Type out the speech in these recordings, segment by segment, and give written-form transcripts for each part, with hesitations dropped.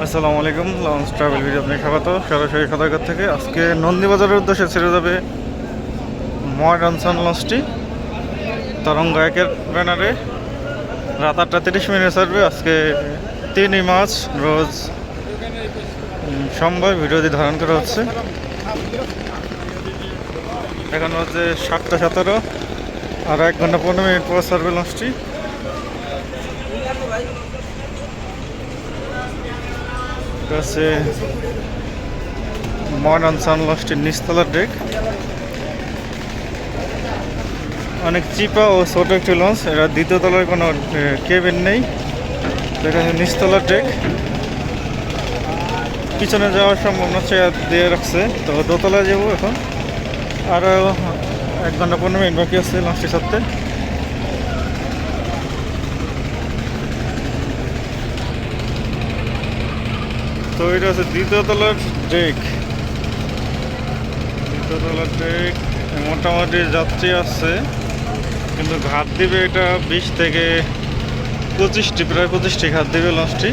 আসসালামু আলাইকুম। Launch travel video আপনাকে স্বাগত। সরাসরি সদরঘাট থেকে আজকে নন্দীবাজারের উদ্দেশ্যে ছেড়ে যাবে মডার্ন সান লঞ্চটি তরঙ্গ একের ব্যানারে। রাত 8:30 ছাড়বে। আজকে 3 মার্চ রোজ সোমবার ভিডিওটি ধারণ করা হচ্ছে। এখন হচ্ছে 7:17 আর 1 ঘন্টা 15 মিনিট পর ছাড়বে লঞ্চটি। আছে মডার্ন সান লঞ্চটির নিচতলার ডেক। অনেক চিপা ও ছোট একটি লঞ্চ। এরা দ্বিতীয় তলায় কোনো কেবিন নেই। এটা নিচতলার ডেক। পিছনে যাওয়ার সম্ভাবনা চেয়ার দিয়ে রাখছে, তো দোতলায় যাবো এখন। আরও 1 ঘন্টা 15 মিনিট বাকি আছে লঞ্চটি ছাড়তে। তো এটা হচ্ছে দ্বিতীয় তলার ডেক। দ্বিতীয়তলার ডেক মোটামুটি যাত্রী আছে, কিন্তু ঘাট দিবে এটা 20 থেকে 25টি, প্রায় 25টি ঘাট দিবে লঞ্চটি।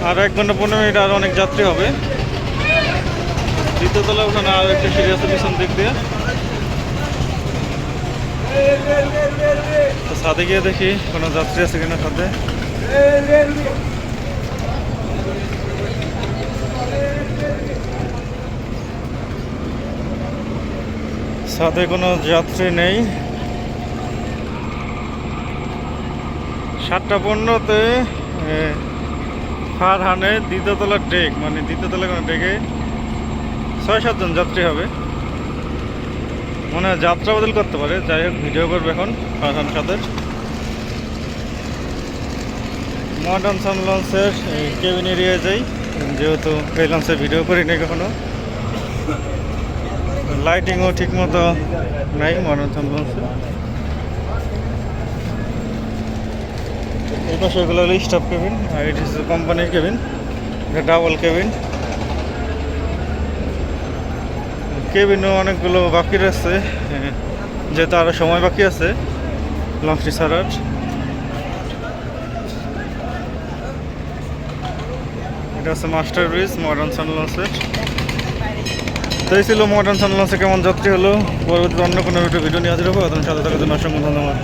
আর 1 ঘন্টা 15 মিনিট আর অনেক যাত্রী হবে। দ্বিতীয়তলা ওখানে আর একটা সিঁড়ি আছে পিছন দিক দিয়ে। তো ছাদে গিয়ে দেখি কোনো যাত্রী আছে কিনা ছাদে। ছাদে কোনো যাত্রী নেই। 7:15-তে ফারহানে দ্বিতীয়তলার ডেক, মানে দ্বিতীয়তলা কোনো ডেকে 6-7 জন যাত্রী হবে। মনে হয় যাত্রা বদল করতে পারে। যাই হোক, ভিডিও করবে এখন ফারহান সাদের। মডার্ন সান লঞ্চের কেবিন এরিয়ায় যাই, যেহেতু এই লঞ্চের ভিডিও করি নাই কখনো। লাইটিংও ঠিক মতো নাই মডার্ন সান লঞ্চে। এই পাশে এগুলো হলো স্টাফ কেবিন, আর এটি হচ্ছে কোম্পানির কেবিন। এটা ডাবল কেবিন। কেবিনও অনেকগুলো বাকি রয়েছে, যেহেতু আরও সময় বাকি আছে লঞ্চটি ছাড়ার। এটা হচ্ছে মাস্টার ব্রিজ মডার্ন সান লঞ্চের। তো এই ছিল মডার্ন সান লঞ্চে কেমন যাত্রী হলো। পরবর্তীতে অন্য কোনো ভিডিও নিয়ে হাজির হবো। সাথে থাকার জন্য অসংখ্য ধন্যবাদ।